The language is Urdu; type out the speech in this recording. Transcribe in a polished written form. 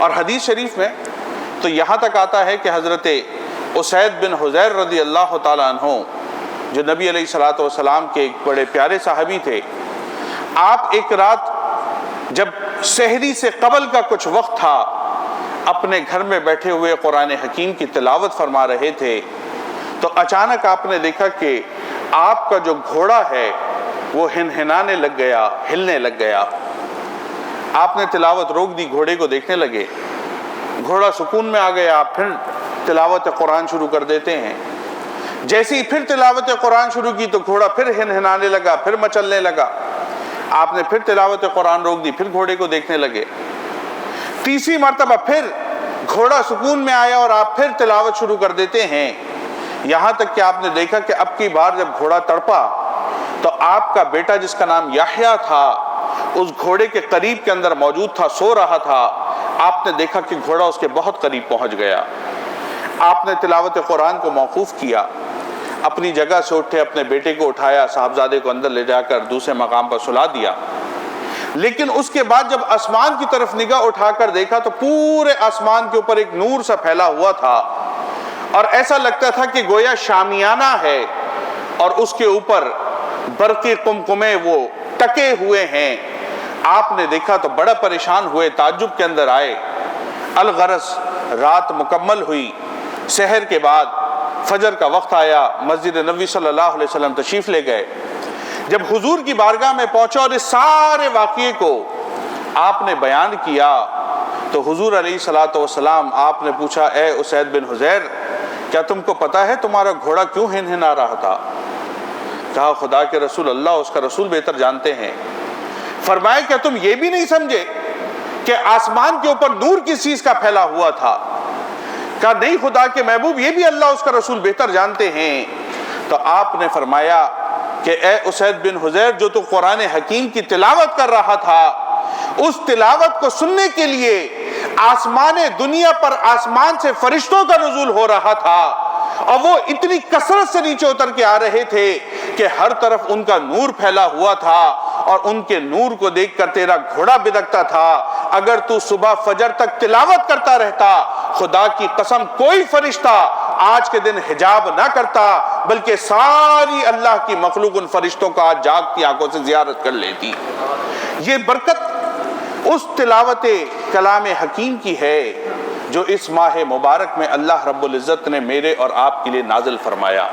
اور حدیث شریف میں تو یہاں تک آتا ہے کہ حضرت اسید بن حضیر رضی اللہ تعالیٰ عنہ جو نبی علیہ الصلوۃ والسلام کے ایک بڑے پیارے صحابی تھے، آپ ایک رات جب سحری سے قبل کا کچھ وقت تھا، اپنے گھر میں بیٹھے ہوئے قرآن حکیم کی تلاوت فرما رہے تھے، تو اچانک آپ نے دیکھا کہ آپ کا جو گھوڑا ہے وہ ہنہنانے لگ گیا، ہلنے لگ گیا۔ آپ نے تلاوت روک دی، گھوڑے کو دیکھنے لگے، گھوڑا سکون میں آ گیا۔ آپ پھر تلاوت قرآن شروع کر دیتے ہیں۔ جیسے ہی پھر تلاوت قرآن شروع کی تو گھوڑا پھر ہنہنانے لگا، پھر مچلنے لگا۔ آپ نے پھر تلاوت قرآن روک دی، پھر گھوڑے کو دیکھنے لگے۔ تیسری مرتبہ پھر گھوڑا سکون میں آیا اور آپ پھر تلاوت شروع کر دیتے ہیں، یہاں تک کہ آپ نے دیکھا کہ اب کی بار جب گھوڑا تڑپا تو آپ کا بیٹا جس کا نام یحییٰ تھا اس گھوڑے کے قریب کے اندر موجود تھا، سو رہا تھا۔ آپ نے دیکھا کہ گھوڑا اس کے بہت قریب پہنچ گیا۔ آپ نے تلاوت قرآن کو موقوف کیا، اپنی جگہ سے اٹھے، اپنے بیٹے کو اٹھایا، صاحبزادے کو اندر لے جا کر دوسرے مقام پر سلا دیا۔ لیکن اس کے بعد جب آسمان کی طرف نگاہ اٹھا کر دیکھا تو پورے آسمان کے اوپر ایک نور سا پھیلا ہوا تھا، اور ایسا لگتا تھا کہ گویا شامیانہ ہے اور اس کے اوپر برقی قمقمے وہ ٹکے ہوئے ہیں۔ آپ نے دیکھا تو بڑا پریشان ہوئے، تعجب کے اندر آئے۔ الغرض رات مکمل ہوئی، سحر کے بعد فجر کا وقت آیا، مسجد نبوی صلی اللہ علیہ وسلم تشریف لے گئے۔ جب حضور کی بارگاہ میں پہنچا اور اس سارے واقعے کو آپ نے بیان کیا تو حضور علیہ الصلوۃ والسلام آپ نے پوچھا، اے اسید بن حضیر، کیا تم کو پتا ہے تمہارا گھوڑا کیوں ہنہنا رہا تھا؟ کہا، خدا کے رسول، اللہ اس کا رسول بہتر جانتے ہیں۔ فرمایا، کیا تم یہ بھی نہیں سمجھے کہ آسمان کے اوپر نور کس چیز کا پھیلا ہوا تھا؟ کہا، نہیں خدا کے محبوب، یہ بھی اللہ اس کا رسول بہتر جانتے ہیں۔ تو آپ نے فرمایا کہ اے اسید بن حضیر، جو تو قرآن حکیم کی تلاوت کر رہا تھا، اس تلاوت کو سننے کے لیے آسمان دنیا پر آسمان سے فرشتوں کا نزول ہو رہا تھا، اور وہ اتنی کثرت سے نیچے اتر کے آ رہے تھے کہ ہر طرف ان کا نور پھیلا ہوا تھا، اور ان کے نور کو دیکھ کر تیرا گھوڑا بدکتا تھا۔ اگر تو صبح فجر تک تلاوت کرتا رہتا، خدا کی قسم کوئی فرشتہ آج کے دن حجاب نہ کرتا، بلکہ ساری اللہ کی مخلوق ان فرشتوں کا آج جاگتی آنکھوں سے زیارت کر لیتی۔ یہ برکت اس تلاوت کلام حکیم کی ہے جو اس ماہ مبارک میں اللہ رب العزت نے میرے اور آپ کے لیے نازل فرمایا۔